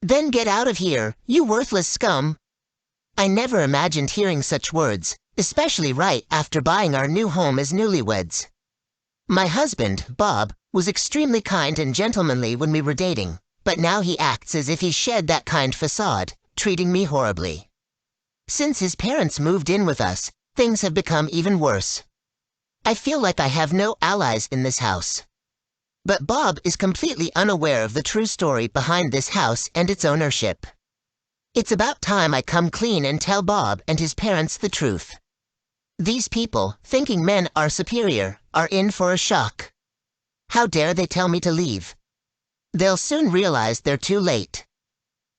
Then get out of here, you worthless scum. I never imagined hearing such words, especially right after buying our new home as newlyweds. My husband, Bob, was extremely kind and gentlemanly when we were dating, but now he acts as if he shed that kind facade, treating me horribly. Since his parents moved in with us, things have become even worse. I feel like I have no allies in this house. But Bob is completely unaware of the true story behind this house and its ownership. It's about time I come clean and tell Bob and his parents the truth. These people, thinking men are superior, are in for a shock. How dare they tell me to leave? They'll soon realize they're too late.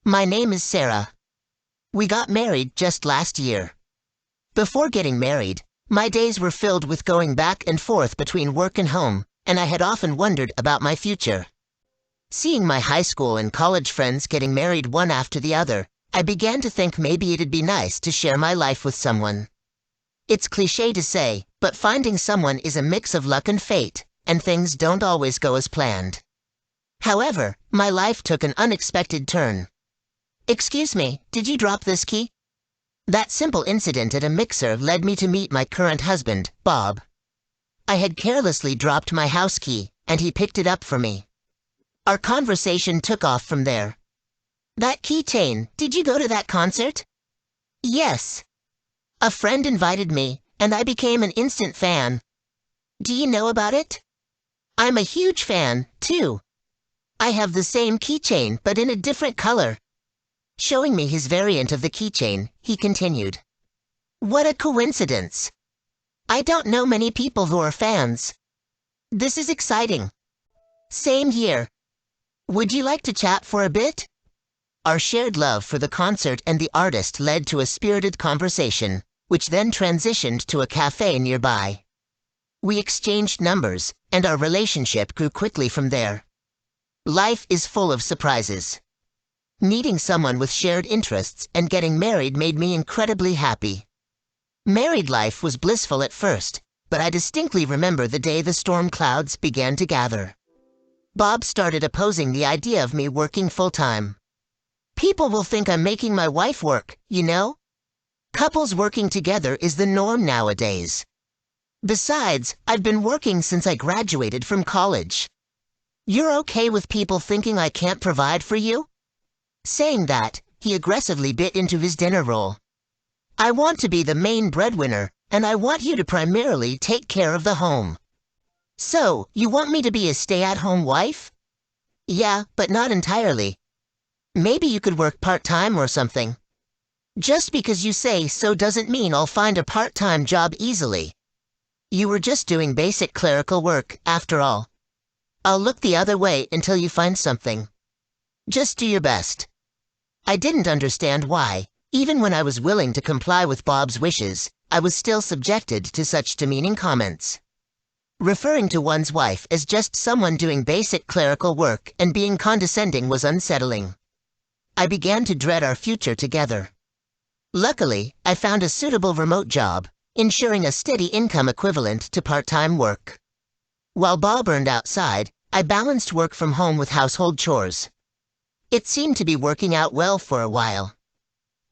My name is Sarah. We got married just last year. Before getting married, my days were filled with going back and forth between work and home, and I had often wondered about my future. Seeing my high school and college friends getting married one after the other, I began to think maybe it'd be nice to share my life with someone. It's cliché to say, but finding someone is a mix of luck and fate, and things don't always go as planned. However, my life took an unexpected turn. Excuse me, did you drop this key? That simple incident at a mixer led me to meet my current husband, Bob. I had carelessly dropped my house key, and he picked it up for me. Our conversation took off from there. That keychain, did you go to that concert? Yes. A friend invited me, and I became an instant fan. Do you know about it? I'm a huge fan, too. I have the same keychain, but in a different color. Showing me his variant of the keychain, he continued. What a coincidence. I don't know many people who are fans. This is exciting. Same here. Would you like to chat for a bit? Our shared love for the concert and the artist led to a spirited conversation, which then transitioned to a cafe nearby. We exchanged numbers, and our relationship grew quickly from there. Life is full of surprises. Meeting someone with shared interests and getting married made me incredibly happy. Married life was blissful at first, but I distinctly remember the day the storm clouds began to gather. Bob started opposing the idea of me working full-time. People will think I'm making my wife work, you know? Couples working together is the norm nowadays. Besides, I've been working since I graduated from college. You're okay with people thinking I can't provide for you? Saying that, he aggressively bit into his dinner roll. I want to be the main breadwinner, and I want you to primarily take care of the home. So, you want me to be a stay-at-home wife? Yeah, but not entirely. Maybe you could work part-time or something. Just because you say so doesn't mean I'll find a part-time job easily. You were just doing basic clerical work, after all. I'll look the other way until you find something. Just do your best. I didn't understand why, even when I was willing to comply with Bob's wishes, I was still subjected to such demeaning comments. Referring to one's wife as just someone doing basic clerical work and being condescending was unsettling. I began to dread our future together. Luckily, I found a suitable remote job, ensuring a steady income equivalent to part-time work. While Bob earned outside, I balanced work from home with household chores. It seemed to be working out well for a while.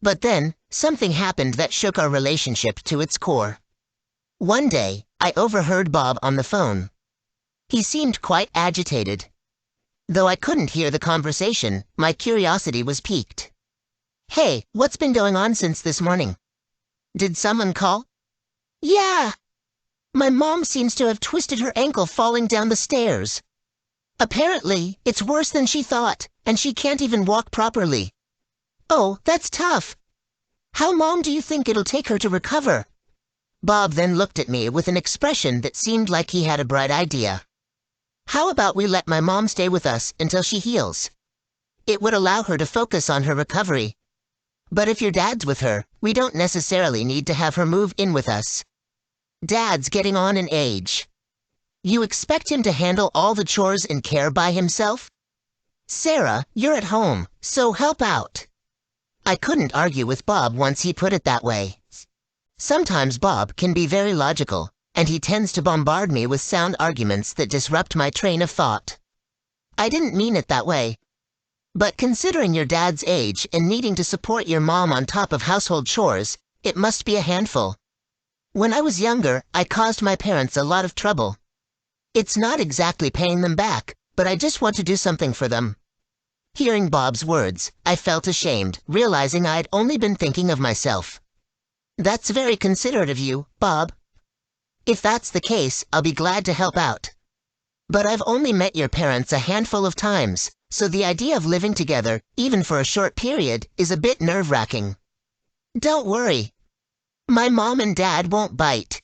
But then, something happened that shook our relationship to its core. One day, I overheard Bob on the phone. He seemed quite agitated. Though I couldn't hear the conversation, my curiosity was piqued. Hey, what's been going on since this morning? Did someone call? Yeah. My mom seems to have twisted her ankle falling down the stairs. Apparently, it's worse than she thought, and she can't even walk properly. Oh, that's tough. How long do you think it'll take her to recover? Bob then looked at me with an expression that seemed like he had a bright idea. How about we let my mom stay with us until she heals? It would allow her to focus on her recovery. But if your dad's with her, we don't necessarily need to have her move in with us. Dad's getting on in age. You expect him to handle all the chores and care by himself? Sarah, you're at home, so help out. I couldn't argue with Bob once he put it that way. Sometimes Bob can be very logical, and he tends to bombard me with sound arguments that disrupt my train of thought. I didn't mean it that way. But considering your dad's age and needing to support your mom on top of household chores, it must be a handful. When I was younger, I caused my parents a lot of trouble. It's not exactly paying them back, but I just want to do something for them." Hearing Bob's words, I felt ashamed, realizing I'd only been thinking of myself. "That's very considerate of you, Bob. If that's the case, I'll be glad to help out. But I've only met your parents a handful of times, so the idea of living together, even for a short period, is a bit nerve-wracking." "Don't worry. My mom and dad won't bite.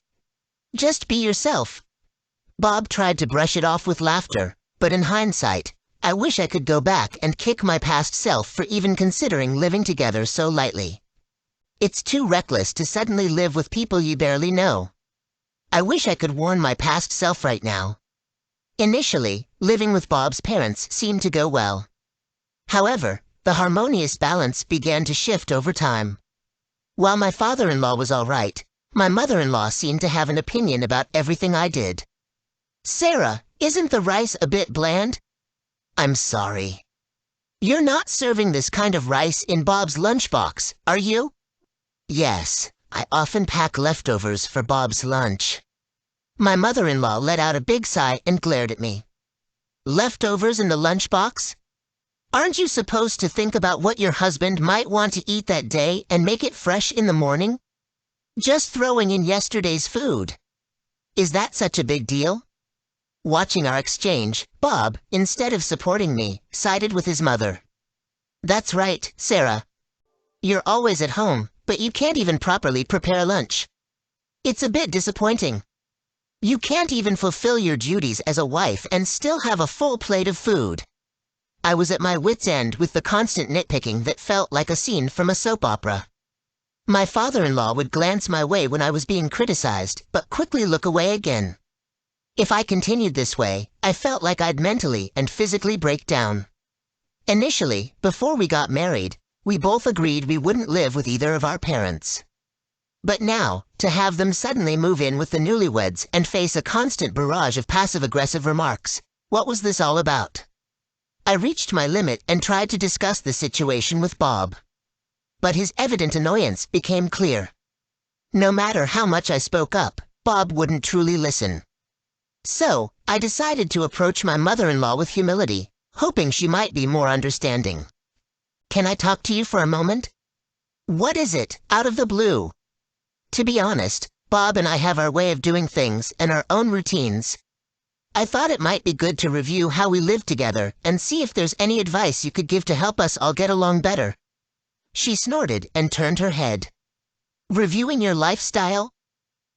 Just be yourself." Bob tried to brush it off with laughter, but in hindsight, I wish I could go back and kick my past self for even considering living together so lightly. It's too reckless to suddenly live with people you barely know. I wish I could warn my past self right now. Initially, living with Bob's parents seemed to go well. However, the harmonious balance began to shift over time. While my father-in-law was all right, my mother-in-law seemed to have an opinion about everything I did. "Sarah, isn't the rice a bit bland?" "I'm sorry. You're not serving this kind of rice in Bob's lunchbox, are you?" "Yes, I often pack leftovers for Bob's lunch." My mother-in-law let out a big sigh and glared at me. "Leftovers in the lunchbox? Aren't you supposed to think about what your husband might want to eat that day and make it fresh in the morning? Just throwing in yesterday's food. Is that such a big deal?" Watching our exchange, Bob, instead of supporting me, sided with his mother. "That's right, Sarah. You're always at home, but you can't even properly prepare lunch. It's a bit disappointing. You can't even fulfill your duties as a wife and still have a full plate of food." I was at my wit's end with the constant nitpicking that felt like a scene from a soap opera. My father-in-law would glance my way when I was being criticized, but quickly look away again. If I continued this way, I felt like I'd mentally and physically break down. Initially, before we got married, we both agreed we wouldn't live with either of our parents. But now, to have them suddenly move in with the newlyweds and face a constant barrage of passive-aggressive remarks, what was this all about? I reached my limit and tried to discuss the situation with Bob. But his evident annoyance became clear. No matter how much I spoke up, Bob wouldn't truly listen. So, I decided to approach my mother-in-law with humility, hoping she might be more understanding. "Can I talk to you for a moment?" "What is it, out of the blue?" To be honest, Bob and I have our way of doing things and our own routines. I thought it might be good to review how we live together and see if there's any advice you could give to help us all get along better. She snorted and turned her head. "Reviewing your lifestyle?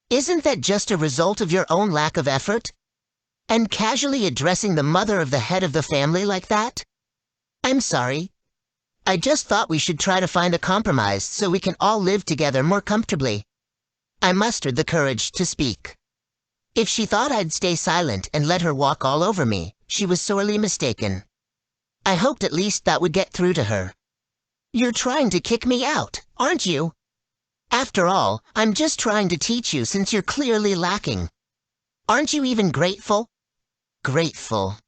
Isn't that just a result of your own lack of effort? And casually addressing the mother of the head of the family like that? I'm sorry. I just thought we should try to find a compromise so we can all live together more comfortably." I mustered the courage to speak. If she thought I'd stay silent and let her walk all over me, she was sorely mistaken. I hoped at least that would get through to her. "You're trying to kick me out, aren't you? After all, I'm just trying to teach you since you're clearly lacking. Aren't you even grateful?" "Grateful?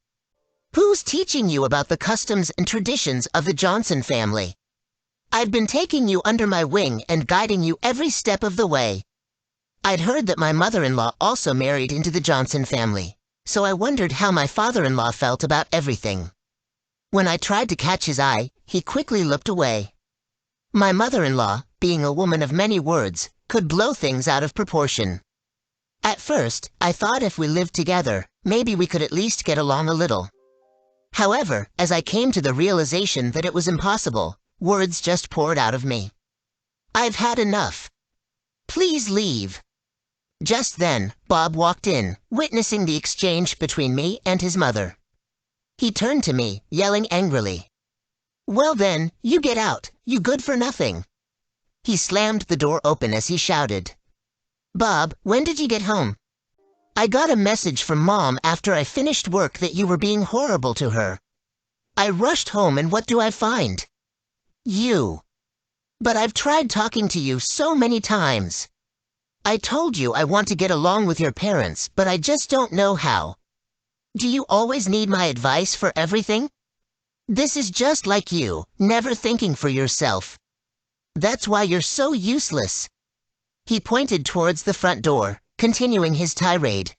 Who's teaching you about the customs and traditions of the Johnson family? I've been taking you under my wing and guiding you every step of the way. I'd heard that my mother-in-law also married into the Johnson family, so I wondered how my father-in-law felt about everything. When I tried to catch his eye, he quickly looked away. My mother-in-law, being a woman of many words, could blow things out of proportion. At first, I thought if we lived together, maybe we could at least get along a little. However, as I came to the realization that it was impossible, words just poured out of me. "I've had enough. Please leave." Just then, Bob walked in, witnessing the exchange between me and his mother. He turned to me, yelling angrily, "Well then, you get out, you good for nothing." He slammed the door open as he shouted, "Bob, when did you get home? I got a message from Mom after I finished work that you were being horrible to her. I rushed home and what do I find? You. But I've tried talking to you so many times. I told you I want to get along with your parents, but I just don't know how. Do you always need my advice for everything?" This is just like you, never thinking for yourself. That's why you're so useless." He pointed towards the front door, continuing his tirade.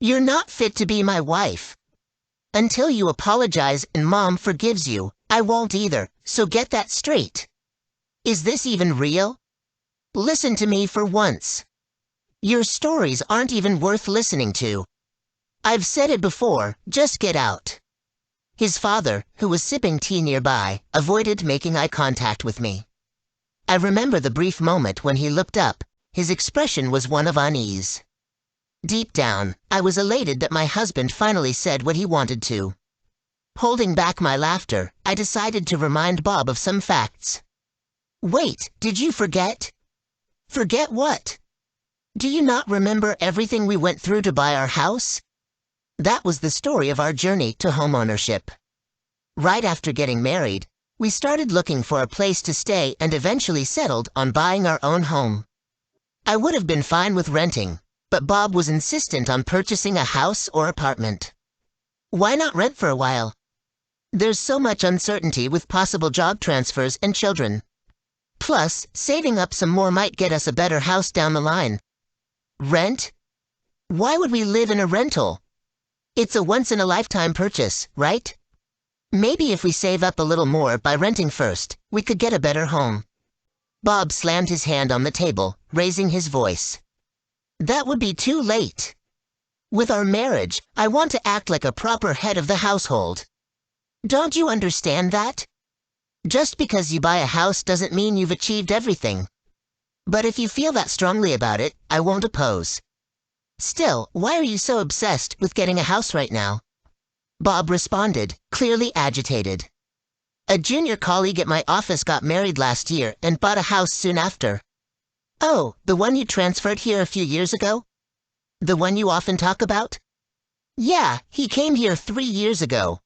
"You're not fit to be my wife. Until you apologize and Mom forgives you, I won't either, so get that straight. Is this even real? Listen to me for once. Your stories aren't even worth listening to. I've said it before, just get out." His father, who was sipping tea nearby, avoided making eye contact with me. I remember the brief moment when he looked up. His expression was one of unease. Deep down, I was elated that my husband finally said what he wanted to. Holding back my laughter, I decided to remind Bob of some facts. "Wait, did you forget?" "Forget what?" "Do you not remember everything we went through to buy our house?" That was the story of our journey to homeownership. Right after getting married, we started looking for a place to stay and eventually settled on buying our own home. I would have been fine with renting, but Bob was insistent on purchasing a house or apartment. Why not rent for a while? There's so much uncertainty with possible job transfers and children. Plus, saving up some more might get us a better house down the line. Rent? Why would we live in a rental? It's a once-in-a-lifetime purchase, right? Maybe if we save up a little more by renting first, we could get a better home. Bob slammed his hand on the table, raising his voice. That would be too late. With our marriage, I want to act like a proper head of the household. Don't you understand that? Just because you buy a house doesn't mean you've achieved everything. But if you feel that strongly about it, I won't oppose. Still, why are you so obsessed with getting a house right now? Bob responded, clearly agitated. A junior colleague at my office got married last year and bought a house soon after. Oh, the one you transferred here a few years ago? The one you often talk about? Yeah, he came here 3 years ago.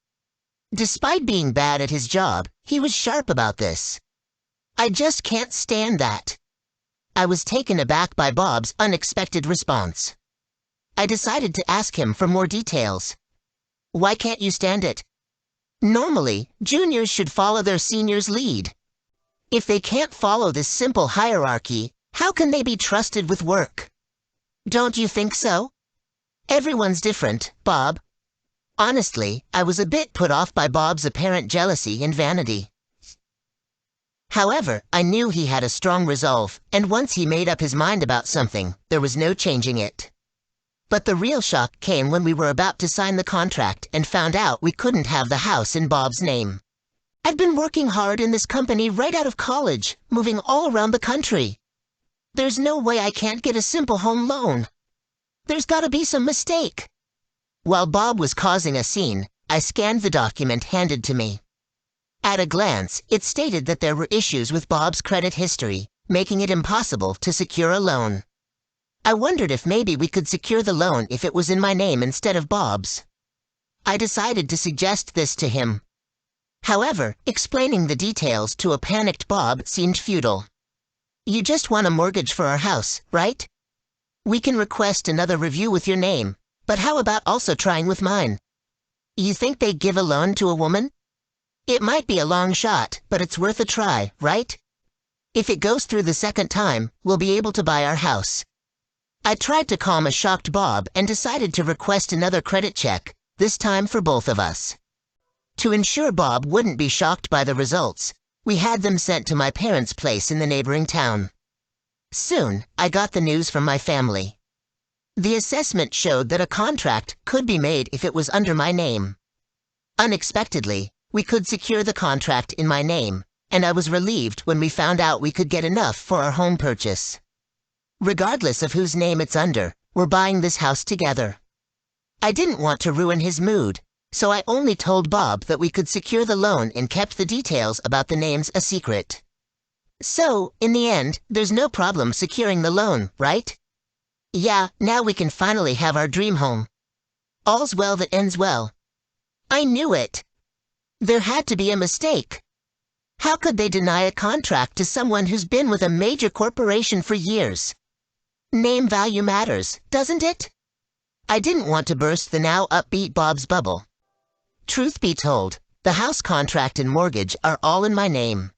Despite being bad at his job, he was sharp about this. I just can't stand that. I was taken aback by Bob's unexpected response. I decided to ask him for more details. Why can't you stand it? Normally, juniors should follow their seniors' lead. If they can't follow this simple hierarchy, how can they be trusted with work? Don't you think so? Everyone's different, Bob. Honestly, I was a bit put off by Bob's apparent jealousy and vanity. However, I knew he had a strong resolve, and once he made up his mind about something, there was no changing it. But the real shock came when we were about to sign the contract and found out we couldn't have the house in Bob's name. I'd been working hard in this company right out of college, moving all around the country. There's no way I can't get a simple home loan. There's gotta be some mistake. While Bob was causing a scene, I scanned the document handed to me. At a glance, it stated that there were issues with Bob's credit history, making it impossible to secure a loan. I wondered if maybe we could secure the loan if it was in my name instead of Bob's. I decided to suggest this to him. However, explaining the details to a panicked Bob seemed futile. You just want a mortgage for our house, right? We can request another review with your name, but how about also trying with mine? You think they'd give a loan to a woman? It might be a long shot, but it's worth a try, right? If it goes through the second time, we'll be able to buy our house. I tried to calm a shocked Bob and decided to request another credit check, this time for both of us. To ensure Bob wouldn't be shocked by the results, we had them sent to my parents' place in the neighboring town. Soon, I got the news from my family. The assessment showed that a contract could be made if it was under my name. Unexpectedly, we could secure the contract in my name, and I was relieved when we found out we could get enough for our home purchase. Regardless of whose name it's under, we're buying this house together. I didn't want to ruin his mood, so I only told Bob that we could secure the loan and kept the details about the names a secret. So, in the end, there's no problem securing the loan, right? Yeah, now we can finally have our dream home. All's well that ends well. I knew it. There had to be a mistake. How could they deny a contract to someone who's been with a major corporation for years? Name value matters, doesn't it? I didn't want to burst the now upbeat Bob's bubble. Truth be told, the house contract and mortgage are all in my name.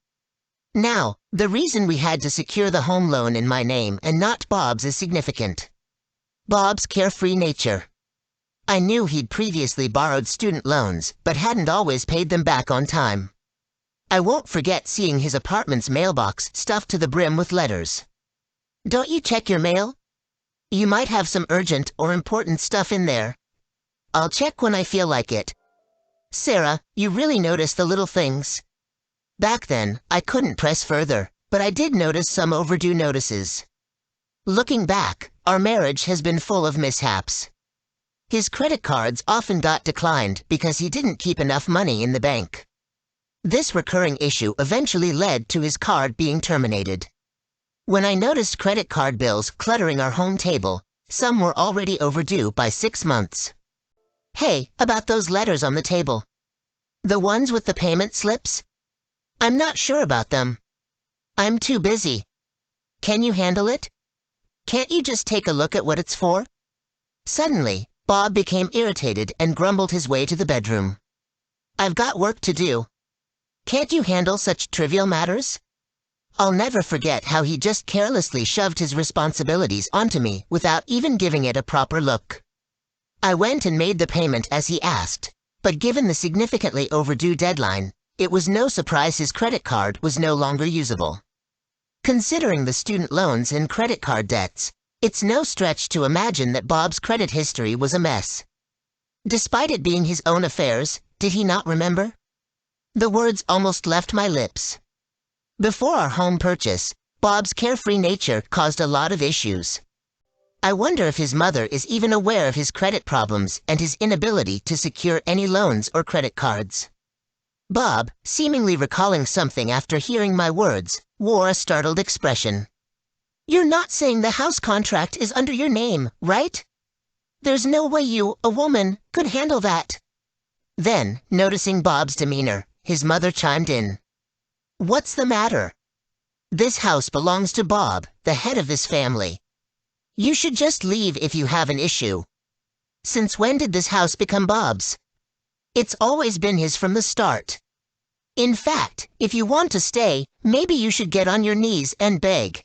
Now, the reason we had to secure the home loan in my name and not Bob's is significant. Bob's carefree nature. I knew he'd previously borrowed student loans, but hadn't always paid them back on time. I won't forget seeing his apartment's mailbox stuffed to the brim with letters. Don't you check your mail? You might have some urgent or important stuff in there. I'll check when I feel like it. Sarah, you really notice the little things. Back then, I couldn't press further, but I did notice some overdue notices. Looking back, our marriage has been full of mishaps. His credit cards often got declined because he didn't keep enough money in the bank. This recurring issue eventually led to his card being terminated. When I noticed credit card bills cluttering our home table, some were already overdue by 6 months. Hey, about those letters on the table. The ones with the payment slips? I'm not sure about them. I'm too busy. Can you handle it? Can't you just take a look at what it's for? Suddenly, Bob became irritated and grumbled his way to the bedroom. I've got work to do. Can't you handle such trivial matters? I'll never forget how he just carelessly shoved his responsibilities onto me without even giving it a proper look. I went and made the payment as he asked, but given the significantly overdue deadline, it was no surprise his credit card was no longer usable. Considering the student loans and credit card debts, it's no stretch to imagine that Bob's credit history was a mess. Despite it being his own affairs, did he not remember? The words almost left my lips. Before our home purchase, Bob's carefree nature caused a lot of issues. I wonder if his mother is even aware of his credit problems and his inability to secure any loans or credit cards. Bob, seemingly recalling something after hearing my words, wore a startled expression. You're not saying the house contract is under your name, right? There's no way you, a woman, could handle that. Then, noticing Bob's demeanor, his mother chimed in. What's the matter? This house belongs to Bob, the head of this family. You should just leave if you have an issue. Since when did this house become Bob's? It's always been his from the start. In fact, if you want to stay, maybe you should get on your knees and beg.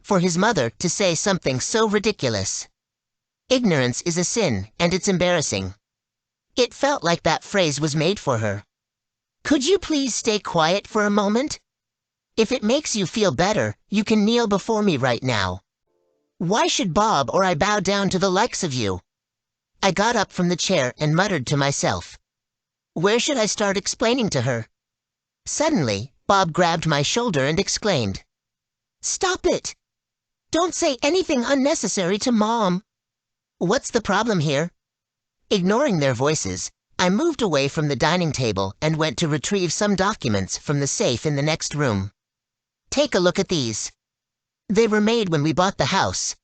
For his mother to say something so ridiculous. Ignorance is a sin, and it's embarrassing. It felt like that phrase was made for her. Could you please stay quiet for a moment? If it makes you feel better, you can kneel before me right now. Why should Bob or I bow down to the likes of you? I got up from the chair and muttered to myself. Where should I start explaining to her? Suddenly, Bob grabbed my shoulder and exclaimed, Stop it! Don't say anything unnecessary to Mom. What's the problem here? Ignoring their voices, I moved away from the dining table and went to retrieve some documents from the safe in the next room. Take a look at these. They were made when we bought the house.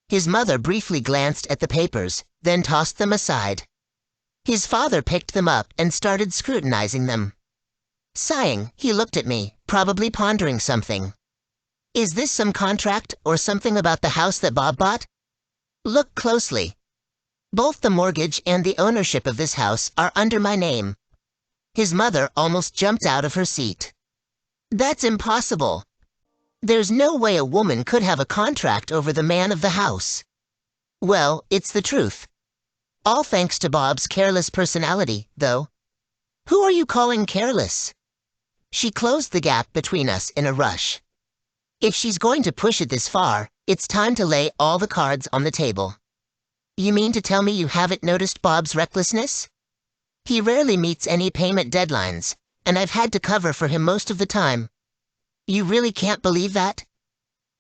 His mother briefly glanced at the papers, then tossed them aside. His father picked them up and started scrutinizing them. Sighing, he looked at me, probably pondering something. Is this some contract or something about the house that Bob bought? Look closely. Both the mortgage and the ownership of this house are under my name. His mother almost jumped out of her seat. That's impossible. There's no way a woman could have a contract over the man of the house. Well, it's the truth. All thanks to Bob's careless personality, though. Who are you calling careless? She closed the gap between us in a rush. If she's going to push it this far, it's time to lay all the cards on the table. You mean to tell me you haven't noticed Bob's recklessness? He rarely meets any payment deadlines, and I've had to cover for him most of the time. You really can't believe that?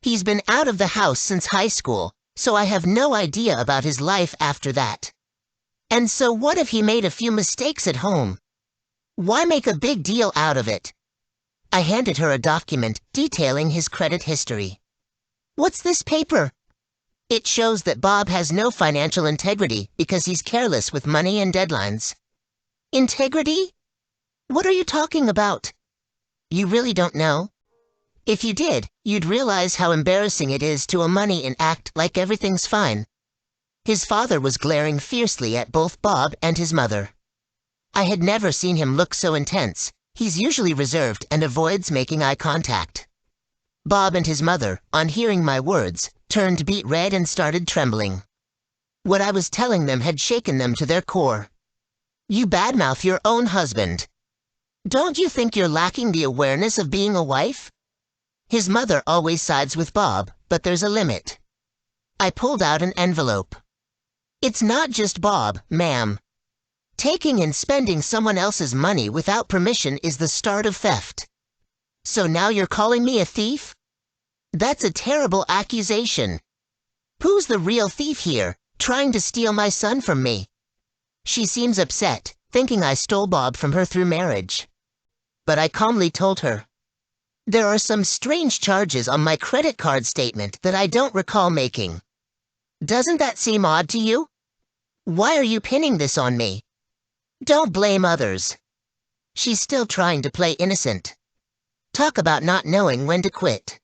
He's been out of the house since high school, so I have no idea about his life after that. And so what if he made a few mistakes at home? Why make a big deal out of it? I handed her a document detailing his credit history. What's this paper? It shows that Bob has no financial integrity because he's careless with money and deadlines. Integrity? What are you talking about? You really don't know? If you did, you'd realize how embarrassing it is to a money and act like everything's fine. His father was glaring fiercely at both Bob and his mother. I had never seen him look so intense. He's usually reserved and avoids making eye contact. Bob and his mother, on hearing my words, turned beet red and started trembling. What I was telling them had shaken them to their core. You badmouth your own husband. Don't you think you're lacking the awareness of being a wife? His mother always sides with Bob, but there's a limit. I pulled out an envelope. It's not just Bob, ma'am. Taking and spending someone else's money without permission is the start of theft. So now you're calling me a thief? That's a terrible accusation. Who's the real thief here, trying to steal my son from me? She seems upset, thinking I stole Bob from her through marriage. But I calmly told her, there are some strange charges on my credit card statement that I don't recall making. Doesn't that seem odd to you? Why are you pinning this on me? Don't blame others. She's still trying to play innocent. Talk about not knowing when to quit.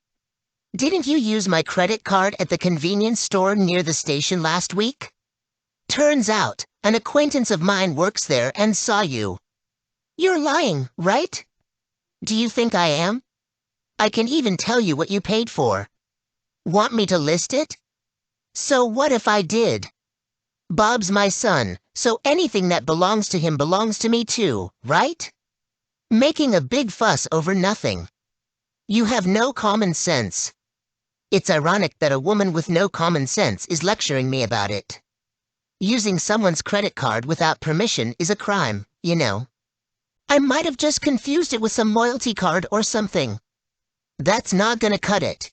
Didn't you use my credit card at the convenience store near the station last week? Turns out, an acquaintance of mine works there and saw you. You're lying, right? Do you think I am? I can even tell you what you paid for. Want me to list it? So what if I did? Bob's my son, so anything that belongs to him belongs to me too, right? Making a big fuss over nothing. You have no common sense. It's ironic that a woman with no common sense is lecturing me about it. Using someone's credit card without permission is a crime, you know. I might have just confused it with some loyalty card or something. That's not gonna cut it.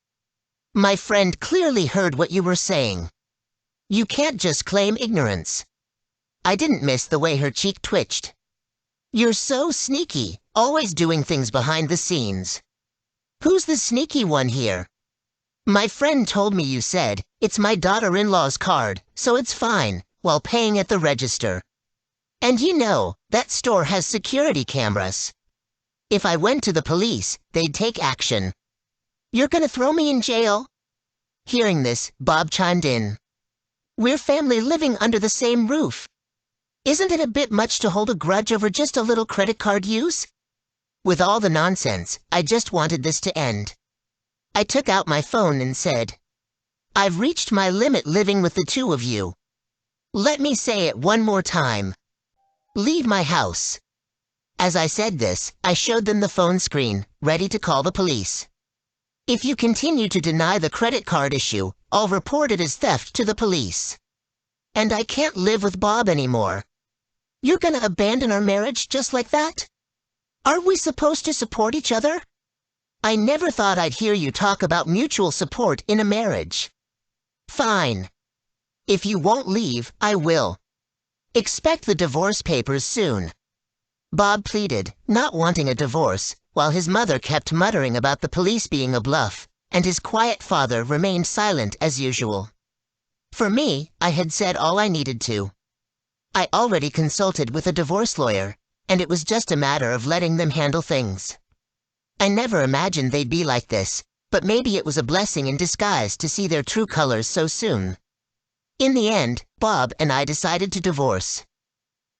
My friend clearly heard what you were saying. You can't just claim ignorance. I didn't miss the way her cheek twitched. You're so sneaky, always doing things behind the scenes. Who's the sneaky one here? My friend told me you said, it's my daughter-in-law's card, so it's fine, while paying at the register. And you know, that store has security cameras. If I went to the police, they'd take action. You're gonna throw me in jail? Hearing this, Bob chimed in. We're family living under the same roof. Isn't it a bit much to hold a grudge over just a little credit card use? With all the nonsense, I just wanted this to end. I took out my phone and said, I've reached my limit living with the two of you. Let me say it one more time. Leave my house. As I said this, I showed them the phone screen, ready to call the police. If you continue to deny the credit card issue, I'll report it as theft to the police. And I can't live with Bob anymore. You're gonna abandon our marriage just like that? Aren't we supposed to support each other? I never thought I'd hear you talk about mutual support in a marriage. Fine. If you won't leave, I will. Expect the divorce papers soon. Bob pleaded, not wanting a divorce, while his mother kept muttering about the police being a bluff, and his quiet father remained silent as usual. For me, I had said all I needed to. I already consulted with a divorce lawyer, and it was just a matter of letting them handle things. I never imagined they'd be like this, but maybe it was a blessing in disguise to see their true colors so soon. In the end, Bob and I decided to divorce.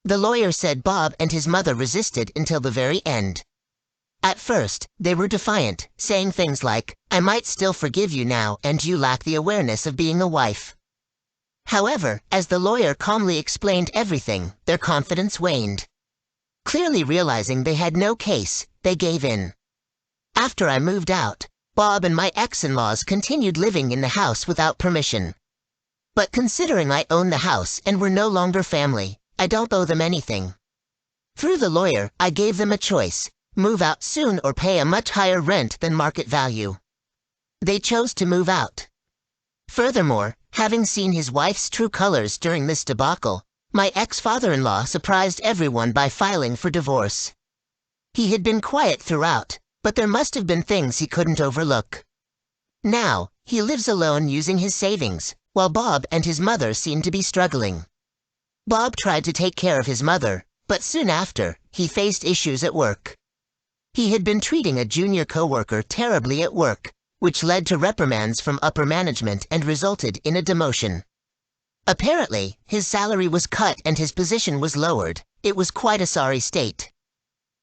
The lawyer said Bob and his mother resisted until the very end. At first, they were defiant, saying things like, I might still forgive you now and you lack the awareness of being a wife. However, as the lawyer calmly explained everything, their confidence waned. Clearly realizing they had no case, they gave in. After I moved out, Bob and my ex-in-laws continued living in the house without permission. But considering I own the house and we're no longer family, I don't owe them anything. Through the lawyer, I gave them a choice, move out soon or pay a much higher rent than market value. They chose to move out. Furthermore, having seen his wife's true colors during this debacle, my ex-father-in-law surprised everyone by filing for divorce. He had been quiet throughout, but there must have been things he couldn't overlook. Now, he lives alone using his savings, while Bob and his mother seem to be struggling. Bob tried to take care of his mother, but soon after, he faced issues at work. He had been treating a junior coworker terribly at work, which led to reprimands from upper management and resulted in a demotion. Apparently, his salary was cut and his position was lowered, it was quite a sorry state.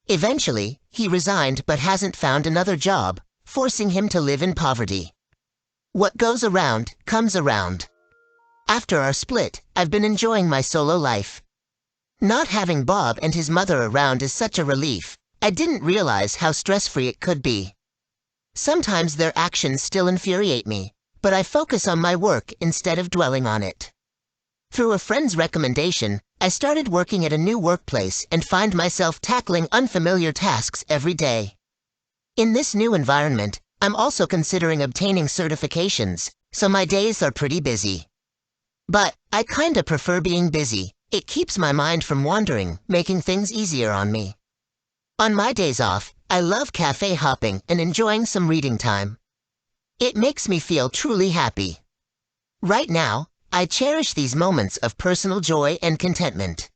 Eventually, he resigned but hasn't found another job, forcing him to live in poverty. What goes around, comes around. After our split, I've been enjoying my solo life. Not having Bob and his mother around is such a relief. I didn't realize how stress-free it could be. Sometimes their actions still infuriate me, but I focus on my work instead of dwelling on it. Through a friend's recommendation, I started working at a new workplace and find myself tackling unfamiliar tasks every day. In this new environment, I'm also considering obtaining certifications, so my days are pretty busy. But I kinda prefer being busy. It keeps my mind from wandering, making things easier on me. On my days off, I love cafe hopping and enjoying some reading time. It makes me feel truly happy. Right now, I cherish these moments of personal joy and contentment.